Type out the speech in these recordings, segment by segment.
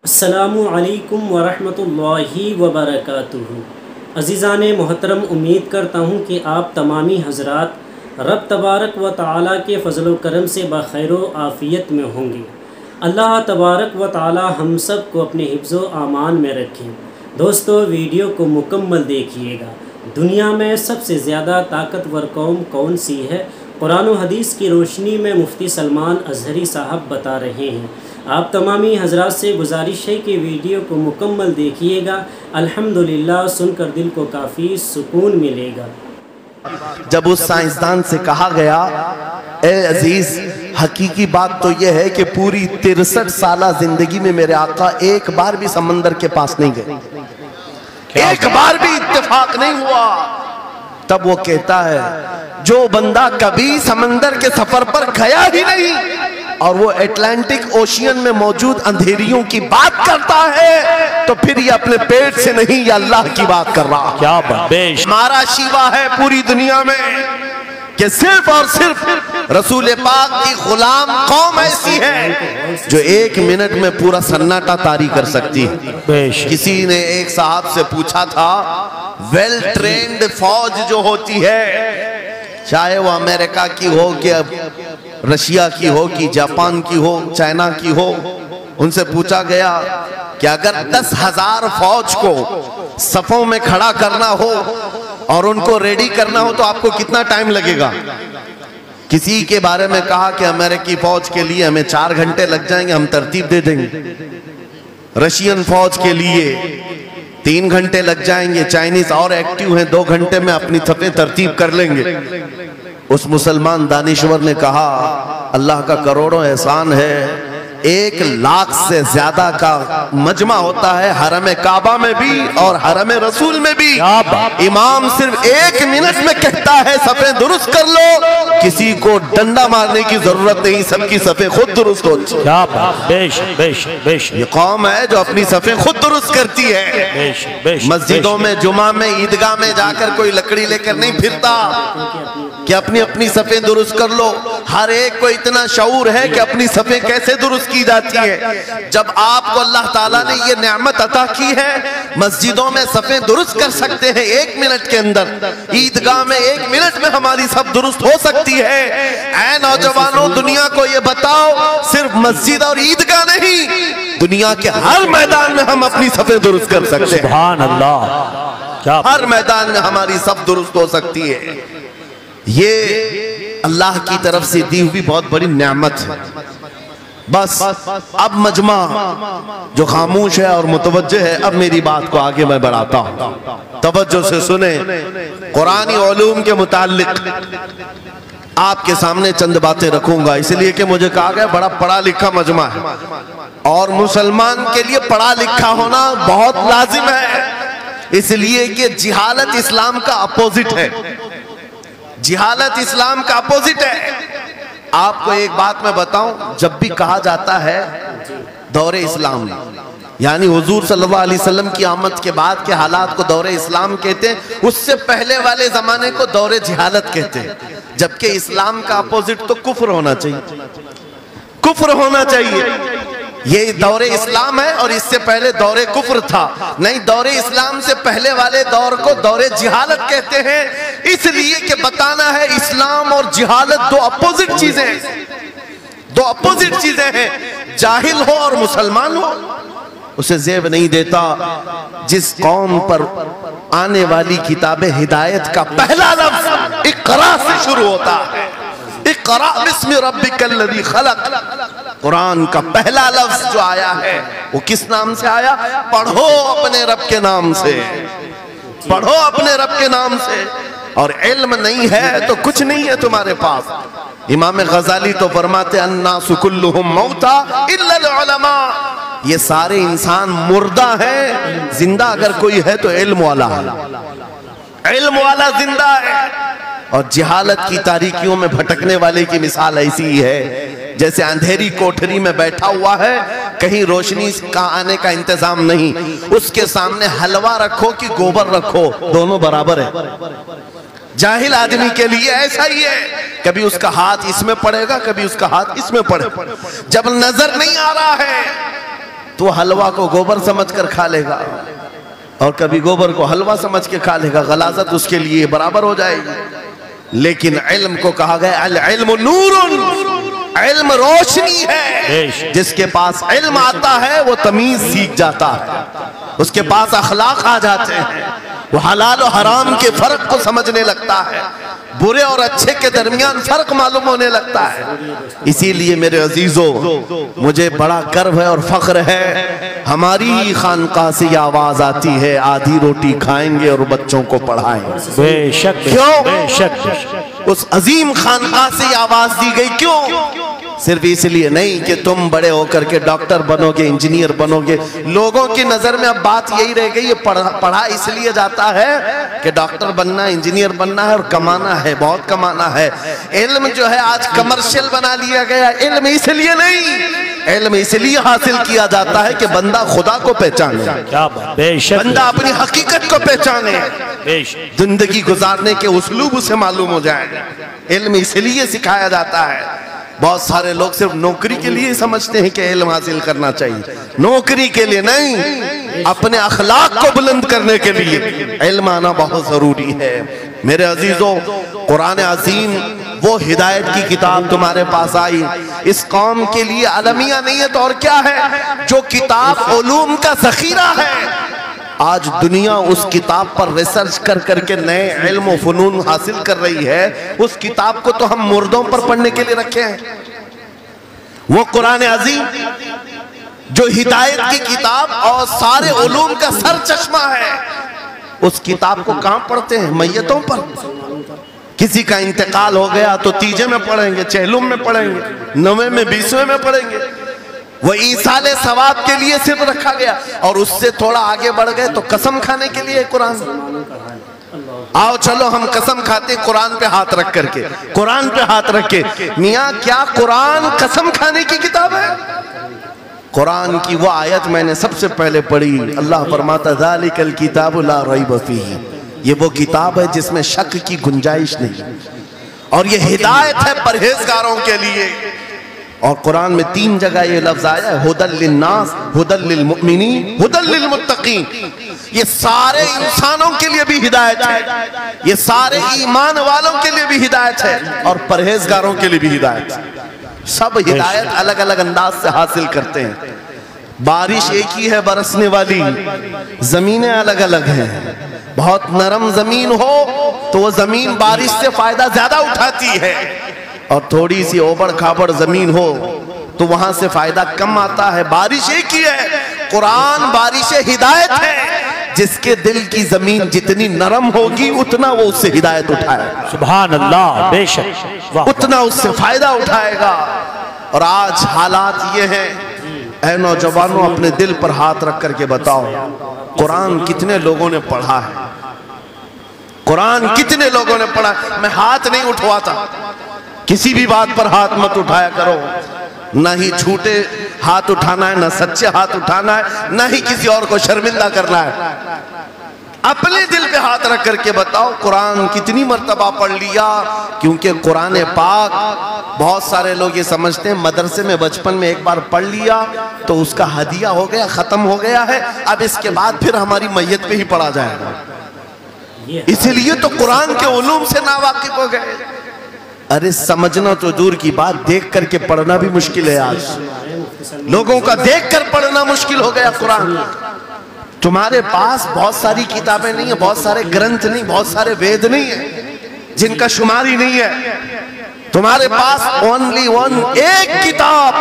السلام علیکم ورحمۃ اللہ وبرکاتہ۔ عزیزان محترم، امید کرتا ہوں کہ آپ تمامی حضرات رب تبارک و تعالیٰ کے فضل و کرم سے بخیر و عافیت میں ہوں گے۔ اللہ تبارک و تعالیٰ ہم سب کو اپنے حفظ و امان میں رکھیں۔ دوستو، ویڈیو کو مکمل دیکھیے گا۔ دنیا میں سب سے زیادہ طاقتور قوم کون سی ہے؟ قرآن و حدیث کی روشنی میں مفتی سلمان اظہری صاحب بتا رہے ہیں۔ آپ تمامی حضرات سے گزارش ہے کہ ویڈیو کو مکمل دیکھیے گا۔ الحمدللہ سن کر دل کو کافی سکون ملے گا۔ جب اس سائنسدان سے کہا گیا، اے عزیز، حقیقی بات تو یہ ہے کہ پوری 63 سالہ زندگی میں میرے آقا ایک بار بھی سمندر کے پاس نہیں گئے، ایک بار بھی اتفاق نہیں ہوا، تب وہ کہتا ہے جو بندہ کبھی سمندر کے سفر پر گیا ہی نہیں اور وہ اٹلانٹک اوشین میں موجود اندھیریوں کی بات کرتا ہے تو پھر یہ اپنے پیٹ سے نہیں، یہ اللہ کی بات کر رہا۔ کیا بات! ہمارا شیوا ہے پوری دنیا میں کہ صرف اور صرف رسول پاک کی غلام قوم ایسی ہے جو ایک منٹ میں پورا سناٹا طاری کر سکتی ہے۔ کسی نے ایک صاحب سے پوچھا تھا، ویل ٹرینڈ فوج جو ہوتی ہے، چاہے وہ امریکہ کی ہو کہ رشیا کی ہو کہ جاپان کی ہو، چائنا کی ہو، ان سے پوچھا گیا کہ اگر 10,000 فوج کو صفوں میں کھڑا کرنا ہو اور ان کو ریڈی کرنا ہو تو آپ کو کتنا ٹائم لگے گا؟ کسی کے بارے میں کہا کہ امریکی فوج کے لیے ہمیں 4 گھنٹے لگ جائیں گے، ہم ترتیب دے دیں گے۔ رشین فوج کے لیے 3 گھنٹے لگ جائیں گے، چائنیز اور ایکٹیو ہیں، 2 گھنٹے میں اپنی صفیں ترتیب کر لیں گے۔ اس مسلمان دانشور نے کہا، اللہ کا کروڑوں احسان ہے، 1,00,000 سے زیادہ کا مجمع ہوتا ہے حرم کعبہ میں بھی اور حرم رسول میں بھی۔ امام صرف 1 منٹ میں کہتا ہے صفیں درست کر لو، کسی کو ڈنڈا مارنے کی ضرورت نہیں، سب کی صفیں خود درست ہوتی ہیں۔ کیا بات! بیش یہ قوم ہے جو اپنی صفیں خود درست کرتی ہے۔ مسجدوں میں، جمعہ میں، عیدگاہ میں جا کر کوئی لکڑی لے کر نہیں پھرتا کہ اپنی صفیں درست کر لو۔ ہر ایک کو اتنا شعور ہے کہ اپنی صفیں کیسے درست کی جاتی ہے۔ جب آپ کو اللہ تعالیٰ نے یہ نعمت عطا کی ہے، مسجدوں میں صفیں درست کر سکتے ہیں 1 منٹ کے اندر، عیدگاہ میں 1 منٹ میں ہماری صف درست ہو سکتی ہے۔ اے نوجوانوں، دنیا کو یہ بتاؤ، صرف مسجد اور عیدگاہ نہیں، دنیا کے ہر میدان میں ہم اپنی صفیں درست کر سکتے ہیں۔ سبحان اللہ! ہر میدان میں ہماری صف درست ہو سکتی ہے۔ یہ اللہ کی طرف سے دی ہوئی بہت بڑی نعمت ہے۔ بس اب مجمع جو خاموش ہے اور متوجہ ہے، اب میری بات کو آگے میں بڑھاتا ہوں، توجہ سے سنیں۔ قرآنی علوم کے متعلق آپ کے سامنے چند باتیں رکھوں گا، اس لیے کہ مجھے کہا گیا بڑا پڑھا لکھا مجمع ہے اور مسلمان کے لیے پڑھا لکھا ہونا بہت لازم ہے، اس لیے کہ جہالت اسلام کا اپوزٹ ہے، جہالت اسلام کا اپوزٹ ہے۔ آپ کو ایک بات میں بتاؤں، جب بھی کہا جاتا ہے دور اسلام، یعنی حضور صلی اللہ علیہ وسلم کی آمد کے بعد کے حالات کو دور اسلام کہتے ہیں، اس سے پہلے والے زمانے کو دور جہالت کہتے ہیں، جبکہ اسلام کا اپوزٹ تو کفر ہونا چاہیے، کفر ہونا چاہیے۔ یہ دور اسلام ہے اور اس سے پہلے دور کفر تھا، نہیں، دور اسلام سے پہلے والے دور کو دور جہالت کہتے ہیں، اس لیے کہ بتانا ہے اسلام اور جہالت دو اپوزٹ چیزیں ہیں، دو اپوزٹ چیزیں ہیں۔ جاہل ہو اور مسلمان ہو اسے زیب نہیں دیتا۔ جس قوم پر آنے والی کتاب ہدایت کا پہلا لفظ اقرا سے شروع ہوتا ہے، اقرا بسم ربک الذی خلق، قرآن کا پہلا لفظ جو آیا ہے وہ کس نام سے آیا؟ پڑھو اپنے رب کے نام سے، پڑھو اپنے رب کے نام سے۔ اور علم نہیں ہے تو کچھ نہیں ہے تمہارے پاس۔ امام غزالی تو فرماتے الناس کلہم موتا الا العلماء، یہ سارے انسان مردہ ہیں، زندہ اگر کوئی ہے تو علم والا ہے، علم والا زندہ ہے۔ اور جہالت کی تاریکیوں میں بھٹکنے والے کی مثال ایسی ہی ہے جیسے اندھیری کوٹھری میں بیٹھا ہوا ہے، کہیں روشنی کا آنے کا انتظام نہیں، اس کے سامنے حلوہ رکھو کہ گوبر رکھو، دونوں برابر ہے۔ جاہل آدمی کے لیے ایسا ہی ہے، کبھی اس کا ہاتھ اس میں پڑے گا، کبھی اس کا ہاتھ اس میں پڑے گا۔ جب نظر نہیں آ رہا ہے تو حلوہ کو گوبر سمجھ کر کھا لے گا اور کبھی گوبر کو حلوہ سمجھ کے کھا لے گا، غلاظت اس کے لیے برابر ہو جائے گی۔ لیکن علم کو کہا گیا العلم نور، علم روشنی ہے، جس کے پاس علم آتا ہے وہ تمیز سیکھ جاتا ہے، اس کے پاس اخلاق آ جاتے ہیں، وہ حلال و حرام کے فرق کو سمجھنے لگتا ہے، برے اور اچھے کے درمیان فرق معلوم ہونے لگتا ہے۔ اسی لیے میرے عزیزو، مجھے بڑا گرو ہے اور فخر ہے، ہماری ہی خانقاہ سے یہ آواز آتی ہے آدھی روٹی کھائیں گے اور بچوں کو پڑھائیں گے۔ بے شک کیوں؟ بے شک اس عظیم خانقاہ سے یہ آواز دی گئی، کیوں؟ صرف اس لیے نہیں کہ تم بڑے ہو کر کے ڈاکٹر بنو گے، انجینئر بنو گے۔ لوگوں کی نظر میں اب بات یہی رہ گئی، یہ پڑھا اس لیے جاتا ہے کہ ڈاکٹر بننا ہے، انجینئر بننا ہے اور کمانا ہے، بہت کمانا ہے۔ علم جو ہے آج کمرشل بنا لیا گیا۔ علم اس لیے نہیں، علم اس لیے حاصل کیا جاتا ہے کہ بندہ خدا کو پہچانے، کیا بات، بے شک بندہ اپنی حقیقت کو پہچانے، بے شک زندگی گزارنے کے اسلوب اسے معلوم ہو جائے۔ علم اس لیے سکھایا جاتا ہے۔ بہت سارے لوگ صرف نوکری کے لیے سمجھتے ہیں کہ علم حاصل کرنا چاہیے، نوکری کے لیے نہیں، اپنے اخلاق کو بلند کرنے کے لیے علم آنا بہت ضروری ہے۔ میرے عزیزو، قرآن عظیم وہ ہدایت کی کتاب تمہارے پاس آئی، اس قوم کے لیے المیہ نہیں ہے تو اور کیا ہے، جو کتاب علوم کا ذخیرہ ہے۔ آج دنیا اس کتاب پر ریسرچ کر کر کے نئے علم و فنون حاصل کر رہی ہے، اس کتاب کو تو ہم مردوں پر پڑھنے کے لیے رکھے ہیں۔ وہ قرآن عظیم جو ہدایت کی کتاب اور سارے علوم کا سر چشمہ ہے، اس کتاب کو کہاں پڑھتے ہیں؟ میتوں پر۔ کسی کا انتقال ہو گیا تو تیجے میں پڑھیں گے، چہلم میں پڑھیں گے، نویں میں، 20ویں میں پڑھیں گے۔ وہ ایصال ثواب کے لیے صرف رکھا گیا، اور اس سے تھوڑا آگے بڑھ گئے تو قسم کھانے کے لیے قرآن۔ آؤ چلو ہم قسم کھاتے قرآن پہ ہاتھ رکھ کر کے، قرآن پہ ہاتھ رکھ کے۔ میاں کیا قرآن قسم کھانے کی کتاب ہے؟ قرآن کی وہ آیت میں نے سب سے پہلے پڑھی، اللہ فرماتا ذالک الکتاب لا ریب فیہ، یہ وہ کتاب ہے جس میں شک کی گنجائش نہیں، اور یہ ہدایت ہے پرہیزگاروں کے لیے۔ اور قرآن میں 3 جگہ یہ لفظ آیا ہے، ھدی للناس، ھدی للمؤمنین، ھدی للمتقین۔ یہ سارے انسانوں کے لیے بھی ہدایت ہے، یہ سارے ایمان والوں کے لیے بھی ہدایت ہے، اور پرہیزگاروں کے لیے بھی ہدایت ہے۔ سب ہدایت الگ الگ انداز سے حاصل کرتے ہیں۔ بارش ایک ہی ہے برسنے والی، زمینیں الگ الگ ہیں۔ بہت نرم زمین ہو تو وہ زمین بارش سے فائدہ زیادہ اٹھاتی ہے، اور تھوڑی سی اوبڑ کھابڑ زمین ہو تو وہاں سے فائدہ کم آتا ہے۔ بارش ایک ہی ہے، قرآن بارش ہدایت ہے، جس کے دل کی زمین جتنی نرم ہوگی اتنا وہ اس سے ہدایت اٹھائے گا، سبحان اللہ، بے شک، اتنا اس سے فائدہ اٹھائے گا۔ اور آج حالات یہ ہیں، اے نوجوانوں اپنے دل پر ہاتھ رکھ کر کے بتاؤ، قرآن کتنے لوگوں نے پڑھا ہے؟ قرآن کتنے لوگوں نے پڑھا؟ میں ہاتھ نہیں اٹھواتا، کسی بھی بات پر ہاتھ مت اٹھایا کرو، نہ ہی جھوٹے ہاتھ اٹھانا ہے، نہ سچے ہاتھ اٹھانا ہے، نہ ہی کسی اور کو شرمندہ کرنا ہے۔ اپنے دل پہ ہاتھ رکھ کر کے بتاؤ قرآن کتنی مرتبہ پڑھ لیا؟ کیونکہ قرآن پاک، بہت سارے لوگ یہ سمجھتے ہیں مدرسے میں بچپن میں ایک بار پڑھ لیا تو اس کا ہدیہ ہو گیا، ختم ہو گیا ہے، اب اس کے بعد پھر ہماری میت پہ ہی پڑھا جائے گا۔ اسی لیے تو قرآن کے علوم سے ناواقف ہو گئے۔ ارے سمجھنا تو دور کی بات، دیکھ کر کے پڑھنا بھی مشکل ہے۔ آج لوگوں کا دیکھ کر پڑھنا مشکل ہو گیا قرآن۔ تمہارے پاس بہت ساری کتابیں نہیں ہیں، بہت سارے گرنتھ نہیں، بہت سارے وید نہیں ہیں جن کا شمار ہی نہیں ہے۔ تمہارے پاس اونلی ون، ایک کتاب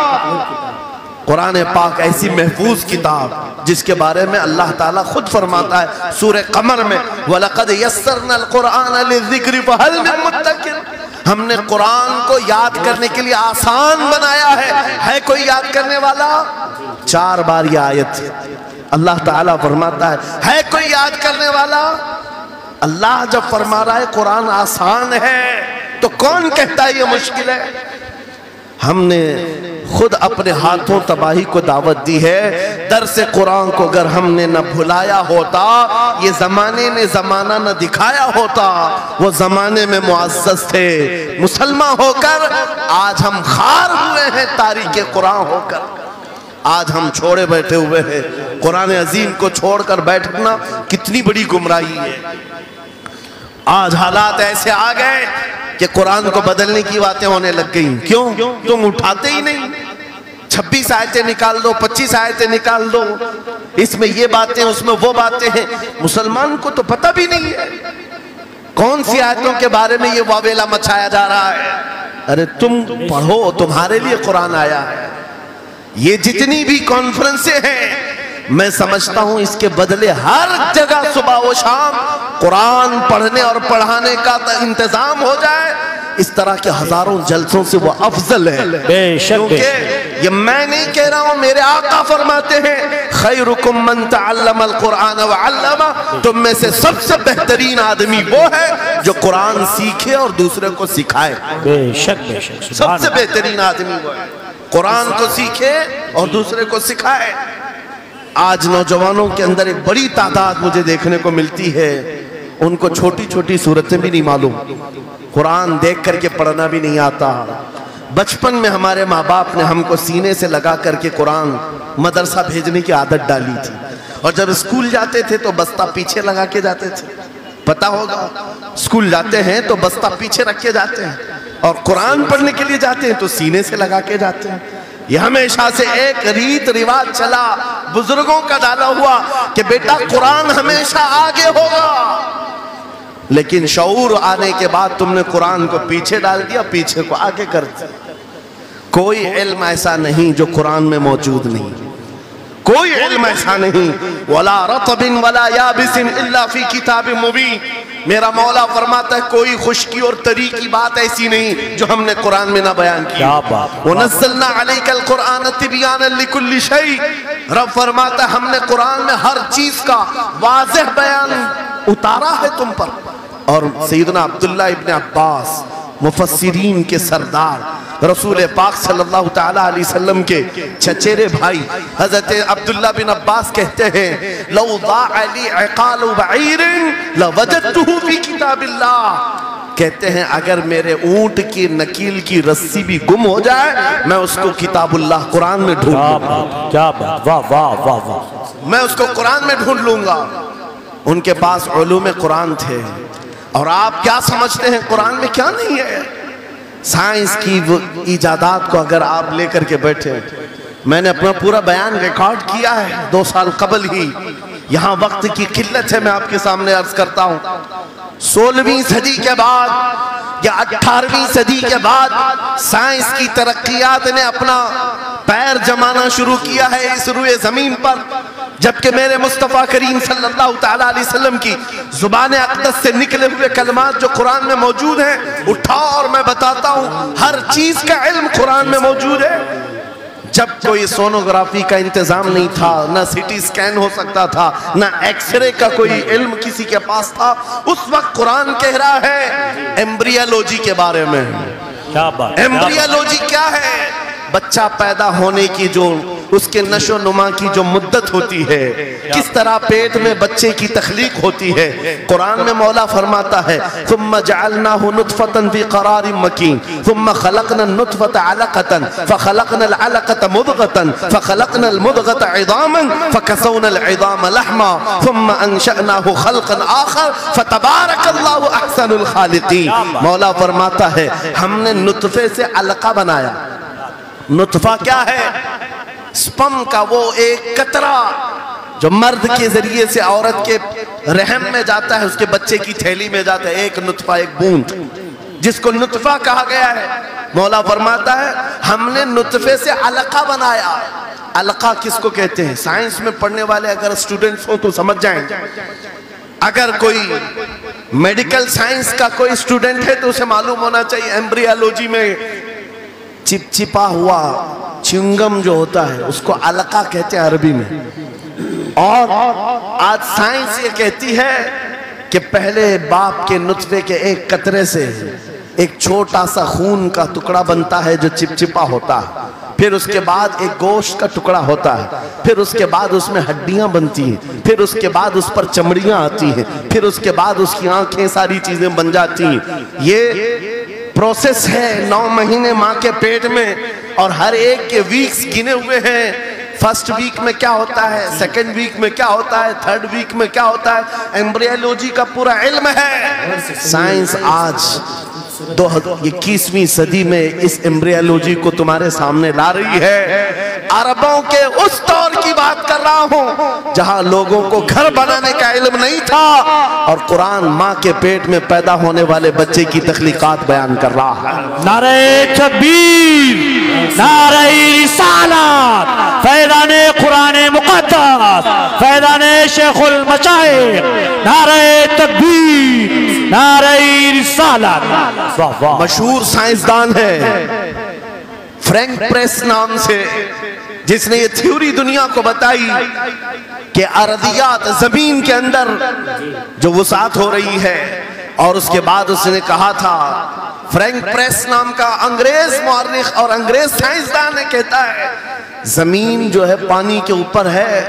قرآن پاک، ایسی محفوظ کتاب جس کے بارے میں اللہ تعالیٰ خود فرماتا ہے سورہ قمر میں، وَلَقَدْ يَسَّرْنَا الْقُرْآنَ لِلذِّكْرِ فَهَلْ مِن مُدَّكِرٍ۔ ہم نے قرآن کو یاد کرنے کے لیے آسان بنایا ہے کوئی یاد کرنے والا؟ 4 بار یہ آیت اللہ تعالیٰ فرماتا ہے کوئی یاد کرنے والا؟ اللہ جب فرما رہا ہے قرآن آسان ہے تو کون کہتا ہے یہ مشکل ہے؟ ہم نے خود اپنے ہاتھوں تباہی کو دعوت دی ہے۔ درس قرآن کو اگر ہم نے نہ بھلایا ہوتا، یہ زمانے نے زمانہ نہ دکھایا ہوتا، وہ زمانے میں معزز تھے، مسلمان ہو کر آج ہم خار ہوئے ہیں تاریخ قرآن ہو کر۔ آج ہم چھوڑے بیٹھے ہوئے ہیں. قرآن عظیم کو چھوڑ کر بیٹھنا کتنی بڑی گمراہی ہے. آج حالات ایسے آ گئے کہ قرآن کو بدلنے کی باتیں ہونے لگ گئیں. کیوں؟ تم اٹھاتے ہی نہیں. 26 آیتیں نکال دو، 25 آیتیں نکال دو، اس میں یہ باتیں اس میں وہ باتیں ہیں. مسلمان کو تو پتہ بھی نہیں ہے کون سی آیتوں کے بارے میں یہ واویلا مچایا جا رہا ہے. ارے تم پڑھو، تمہارے لیے قرآن آیا ہے. یہ جتنی بھی کانفرنسیں ہیں میں سمجھتا ہوں اس کے بدلے ہر جگہ صبح و شام قرآن پڑھنے اور پڑھانے کا انتظام ہو جائے. اس طرح کے ہزاروں جلسوں سے وہ افضل ہے. بے شک کیونکہ یہ میں نہیں کہہ رہا ہوں، میرے آقا فرماتے ہیں خیرکم من تعلم القرآن وعلمہ. تم میں سے سب سے بہترین آدمی وہ ہے جو قرآن سیکھے اور دوسرے کو سکھائے. بے شک بے شک. سب سے بہترین آدمی وہ ہے قرآن کو سیکھے اور دوسرے کو سکھائے. آج نوجوانوں کے اندر ایک بڑی تعداد مجھے دیکھنے کو ملتی ہے، ان کو چھوٹی چھوٹی صورتیں بھی نہیں معلوم، قرآن دیکھ کر کے پڑھنا بھی نہیں آتا. بچپن میں ہمارے ماں باپ نے ہم کو سینے سے لگا کر کے قرآن مدرسہ بھیجنے کی عادت ڈالی تھی، اور جب اسکول جاتے تھے تو بستہ پیچھے لگا کے جاتے تھے. پتا ہوگا اسکول جاتے ہیں تو بستہ پیچھے رکھ کے جاتے ہیں، اور قرآن پڑھنے کے لیے جاتے ہیں تو سینے سے لگا کے جاتے ہیں. یہ ہمیشہ سے ایک ریت رواج چلا، بزرگوں کا ڈالا ہوا کہ بیٹا قرآن ہمیشہ آگے ہوگا. لیکن شعور آنے کے بعد تم نے قرآن کو پیچھے ڈال دیا، پیچھے کو آگے کر دیا. کوئی علم ایسا نہیں جو قرآن میں موجود نہیں، کوئی علم ایسا نہیں. وَلَا رَطَبٍ وَلَا يَابِسٍ إِلَّا فِي كِتَابٍ مُبِينٍ. میرا مولا فرماتا ہے کوئی خشکی اور تری کی بات ایسی نہیں جو ہم نے قرآن میں نہ بیان کی. وَنَزَّلْنَا عَلَيْكَ الْقُرْآنَ تِبْيَانًا لِكُلِّ شَيْءٍ. رب فرماتا ہے ہم نے قرآن میں ہر چیز کا واضح بیان اتارا ہے تم پر. اور سیدنا عبداللہ ابن عباس مفسرین کے سردار، رسول پاک صلی اللہ تعالیٰ علیہ وسلم کے چچیرے بھائی حضرت عبداللہ بن عباس کہتے ہیں لو ضاع لی عقال بعیر لوجدته فی کتاب اللہ. کہتے ہیں اگر میرے اونٹ کی نکیل کی رسی بھی گم ہو جائے میں اس کو کتاب اللہ قرآن میں ڈھونڈ لوں گا. کیا بات، واہ واہ واہ واہ. میں اس کو قرآن میں ڈھونڈ لوں گا. ان کے پاس علوم قرآن تھے. اور آپ کیا سمجھتے ہیں قرآن میں کیا نہیں ہے؟ سائنس کی ایجادات کو اگر آپ لے کر کے بیٹھے، میں نے اپنا پورا بیان ریکارڈ کیا ہے 2 سال قبل ہی. یہاں وقت کی قلت ہے، میں آپ کے سامنے عرض کرتا ہوں. 16ویں صدی کے بعد یا 18ویں صدی کے بعد سائنس کی ترقیات نے اپنا پیر جمانا شروع کیا ہے اس روئے زمین پر. جبکہ میرے مصطفیٰ کریم صلی اللہ تعالیٰ علیہ وسلم کی زبان اقدس سے نکلے ہوئے کلمات جو قرآن میں موجود ہیں اٹھاؤ اور میں بتاتا ہوں ہر چیز کا علم قرآن میں موجود ہے. جب کوئی سونوگرافی کا انتظام نہیں تھا، نہ سی ٹی سکین ہو سکتا تھا، نہ ایکس رے کا کوئی علم کسی کے پاس تھا، اس وقت قرآن کہہ رہا ہے ایمبریالوجی کے بارے میں. ایمبریالوجی کیا ہے؟ بچہ پیدا ہونے کی جو اس کے نشو نما کی جو مدت ہوتی ہے، کس طرح پیٹ میں بچے کی تخلیق ہوتی ہے. قرآن میں مولا فرماتا ہے ثم جعلناه نطفة في قرار مكين ثم خلقنا النطفة علقة فخلقنا العلقة مضغة فخلقنا المضغة عظاما فكسونا العظام لحما ثم انشأناه خلقا آخر فتبارك الله احسن الخالقين. مولا فرماتا ہے ہم نے نطفے سے علقہ بنایا. نطفہ کیا ہے؟ سپم کا وہ ایک قطرہ جو مرد کے ذریعے سے عورت کے رحم میں جاتا ہے، اس کے بچے کی تھیلی میں جاتا ہے. ایک نطفہ، ایک بوند جس کو نطفہ کہا گیا ہے. مولا فرماتا ہے ہم نے نطفے سے علقہ بنایا. علقہ کس کو کہتے ہیں؟ سائنس میں پڑھنے والے اگر اسٹوڈنٹس ہوں تو سمجھ جائیں. اگر کوئی میڈیکل سائنس کا کوئی اسٹوڈنٹ ہے تو اسے معلوم ہونا چاہیے ایمبریالوجی میں چپچپا ہوا چنگم جو ہوتا ہے اس کو علقہ کہتے ہیں عربی میں. اور آج سائنس یہ کہتی ہے کہ پہلے باپ کے نطفے کے ایک قطرے سے ایک چھوٹا سا خون کا ٹکڑا بنتا ہے جو چپچپا ہوتا ہے. پھر اس کے بعد ایک گوشت کا ٹکڑا ہوتا ہے. پھر اس کے بعد اس میں ہڈیاں بنتی ہیں. پھر اس کے بعد اس پر چمڑیاں آتی ہیں. پھر اس کے بعد اس کی آنکھیں ساری چیزیں بن جاتی ہیں. یہ پروسیس ہے 9 مہینے ماں کے پیٹ میں، اور ہر ایک کے ویکس گنے ہوئے ہیں. فرسٹ ویک میں کیا ہوتا ہے، سیکنڈ ویک میں کیا ہوتا ہے، تھرڈ ویک میں کیا ہوتا ہے، ایمبریولوجی کا پورا علم ہے۔ سائنس آج 21ویں صدی میں اس ایمبریولوجی کو تمہارے سامنے لا رہی ہے۔ عربوں کے اس دور کی بات کر رہا ہوں جہاں لوگوں کو گھر بنانے کا علم نہیں تھا، اور قرآن ماں کے پیٹ میں پیدا ہونے والے بچے کی تخلیقات بیان کر رہا ہے۔ نعرہ تکبیر، نعرہ رسالت، فیضان قرآن مقدس، فیضان شیخ المشائخ، نعرہ تکبیر، نعرہ رسالت۔ مشہور سائنسدان ہے فرینک پریس نام سے، جس نے یہ تھیوری دنیا کو بتائی کہ ارضیات زمین کے اندر جو وسعت ہو رہی ہے، اور اس کے بعد اس نے کہا تھا، فرینک پریس نام کا انگریز مورخ اور انگریز سائنسدان نے کہتا ہے زمین جو ہے پانی کے اوپر ہے،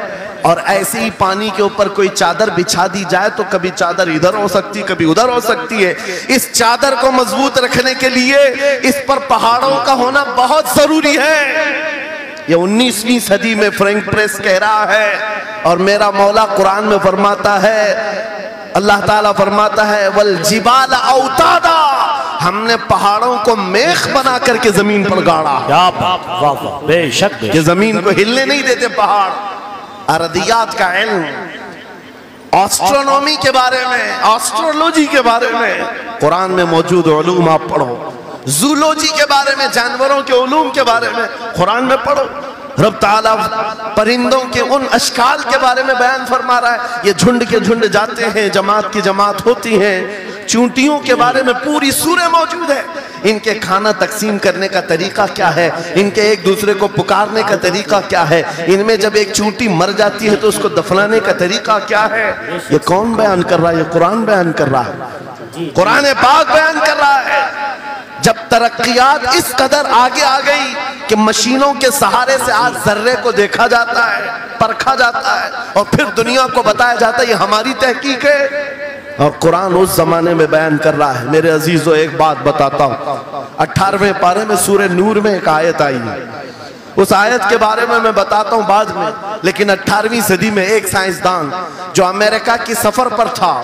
اور ایسے ہی پانی کے اوپر کوئی چادر بچھا دی جائے تو کبھی چادر ادھر ہو سکتی، کبھی ادھر ہو سکتی ہے۔ اس چادر کو مضبوط رکھنے کے لیے اس پر پہاڑوں کا ہونا بہت ضروری ہے۔ یہ 19ویں صدی میں فرینک پریس کہہ رہا ہے، اور میرا مولا قرآن میں فرماتا ہے، اللہ تعالیٰ فرماتا ہے والجبال اوتادا، ہم نے پہاڑوں کو میخ بنا کر کے زمین پر گاڑا۔ کیا بات، واہ واہ، بے شک کہ زمین کو ہلنے نہیں دیتے پہاڑ۔ ارضیات کا علم، آسٹرونومی کے بارے میں، آسٹرولوجی کے بارے میں قرآن میں موجود علوم آپ پڑھو۔ زولوجی کے بارے میں، جانوروں کے علوم کے بارے میں قرآن میں پڑھو۔ رب تعالیٰ پرندوں کے ان اشکال کے بارے میں بیان فرما رہا ہے، یہ جھنڈ کے جھنڈ جاتے ہیں، جماعت کی جماعت ہوتی ہیں۔ چونٹیوں کے بارے میں پوری سورہ موجود ہے، ان کے کھانا تقسیم کرنے کا طریقہ کیا ہے، ان کے ایک دوسرے کو پکارنے کا طریقہ کیا ہے، ان میں جب ایک چونٹی مر جاتی ہے تو اس کو دفنانے کا طریقہ کیا ہے۔ یہ کون بیان کر رہا ہے؟ یہ قرآن بیان کر رہا ہے، قرآن پاک بیان کر رہا ہے۔ جب ترقیات اس قدر آگے آ گئی کہ مشینوں کے سہارے سے آج ذرے کو دیکھا جاتا ہے، پرکھا جاتا ہے، اور پھر دنیا کو بتایا جاتا ہے یہ ہماری تحقیق ہے، اور قرآن اس زمانے میں بیان کر رہا ہے۔ میرے عزیزو ایک بات بتاتا ہوں، 18ویں پارے میں سورہ نور میں ایک آیت آئی ہے، اس آیت کے بارے میں بتاتا ہوں بعد میں، لیکن 18ویں صدی میں ایک سائنسدان جو امریکہ کی سفر پر تھا،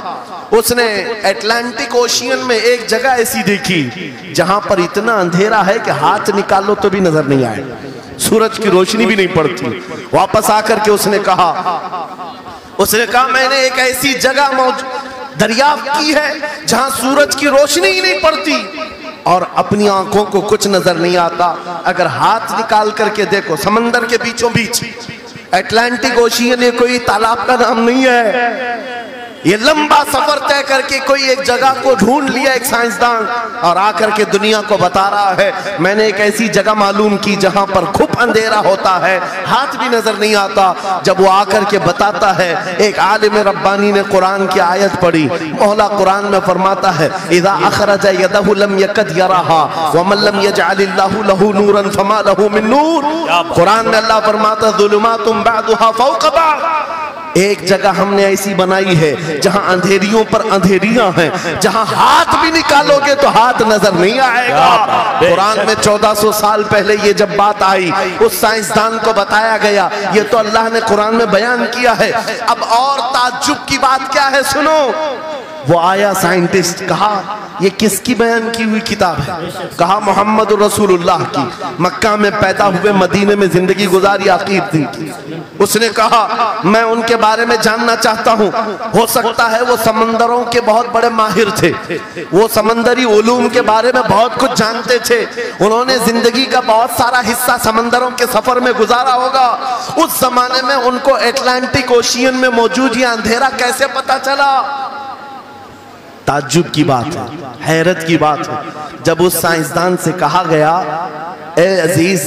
اس نے اٹلانٹک اوشین میں ایک جگہ ایسی دیکھی جہاں پر اتنا اندھیرا ہے کہ ہاتھ نکالو تو بھی نظر نہیں آئے، سورج کی روشنی بھی نہیں پڑتی۔ واپس آ کر کے اس نے کہا میں نے ایک ایسی جگہ دریافت کی ہے جہاں سورج کی روشنی ہی نہیں پڑتی اور اپنی آنکھوں کو کچھ نظر نہیں آتا۔ اگر ہاتھ نکال کر کے دیکھو، سمندر کے بیچوں بیچ اٹلانٹک اوشین، یہ کوئی تالاب کا نام نہیں ہے، یہ لمبا سفر طے کر کے کوئی ایک جگہ کو ڈھونڈ لیا ایک سائنسدان، اور آ کر کے دنیا کو بتا رہا ہے میں نے ایک ایسی جگہ معلوم کی جہاں پر خوب اندھیرا ہوتا ہے، ہاتھ بھی نظر نہیں آتا۔ جب وہ آ کر کے بتاتا ہے، ایک عالم ربانی نے قرآن کی آیت پڑھی، مولا قرآن میں فرماتا ہے اذا اخرج یدہ لم یکد یراہا ومن لم یجعل اللہ لہ نورا فما لہ من نور۔ قرآن میں اللہ فرماتا ظلمات بعضها فوق بعض، ایک جگہ ہم نے ایسی بنائی ہے جہاں اندھیریوں پر اندھیریاں ہیں، جہاں ہاتھ بھی نکالو گے تو ہاتھ نظر نہیں آئے گا۔ قرآن میں 1400 سال پہلے یہ جب بات آئی، اس سائنسدان کو بتایا گیا، یہ تو اللہ نے قرآن میں بیان کیا ہے۔ اب اور تعجب کی بات کیا ہے سنو، وہ آیا سائنٹسٹ، کہا یہ کس کی بیان کی ہوئی کتاب ہے؟ کہا محمد رسول اللہ کی، مکہ میں پیدا ہوئے، مدینے میں زندگی گزاری، آخر دن کی۔ اس نے کہا میں ان کے بارے میں جاننا چاہتا ہوں، ہو سکتا ہے وہ سمندروں کے بہت بڑے ماہر تھے، وہ سمندری علوم کے بارے میں بہت کچھ جانتے تھے، انہوں نے زندگی کا بہت سارا حصہ سمندروں کے سفر میں گزارا ہوگا، اس زمانے میں ان کو اٹلانٹک اوشین میں موجود یہ اندھیرا کیسے پتا چلا؟ تعجب کی بات ہے، حیرت کی بات ہے۔ جب اس سائنسدان سے کہا گیا اے عزیز،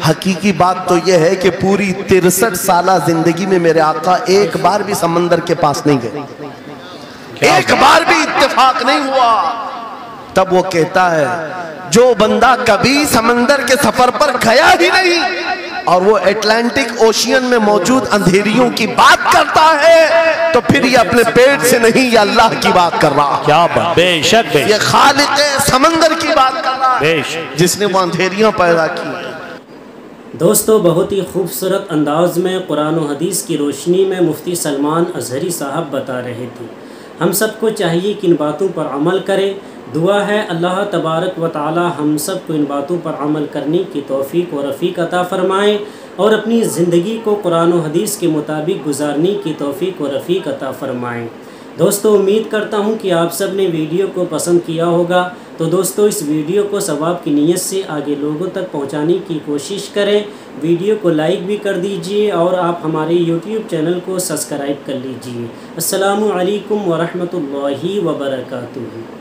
حقیقی بات تو یہ ہے کہ پوری 63 سالہ زندگی میں میرے آقا ایک بار بھی سمندر کے پاس نہیں گئے، ایک بار بھی اتفاق نہیں ہوا۔ تب وہ کہتا ہے جو بندہ کبھی سمندر کے سفر پر گیا ہی نہیں اور وہ اٹلانٹک اوشین میں موجود اندھیریوں کی بات کرتا ہے تو پھر یہ اپنے پیٹ سے نہیں، یہ اللہ کی بات کر رہا ہے۔ کیا بات، بے شک بے شک، یہ خالق سمندر کی بات کر رہا ہے جس نے وہ اندھیریاں پیدا کی۔ دوستو بہت ہی خوبصورت انداز میں قرآن و حدیث کی روشنی میں مفتی سلمان اظہری صاحب بتا رہے تھے۔ ہم سب کو چاہیے کہ ان باتوں پر عمل کریں۔ دعا ہے اللہ تبارک و تعالی ہم سب کو ان باتوں پر عمل کرنے کی توفیق و رفیق عطا فرمائیں اور اپنی زندگی کو قرآن و حدیث کے مطابق گزارنے کی توفیق و رفیق عطا فرمائیں۔ دوستو امید کرتا ہوں کہ آپ سب نے ویڈیو کو پسند کیا ہوگا، تو دوستو اس ویڈیو کو ثواب کی نیت سے آگے لوگوں تک پہنچانے کی کوشش کریں۔ ویڈیو کو لائک بھی کر دیجئے اور آپ ہمارے یوٹیوب چینل کو سبسکرائب کر لیجئے۔ السلام علیکم ورحمۃ اللہ وبرکاتہ۔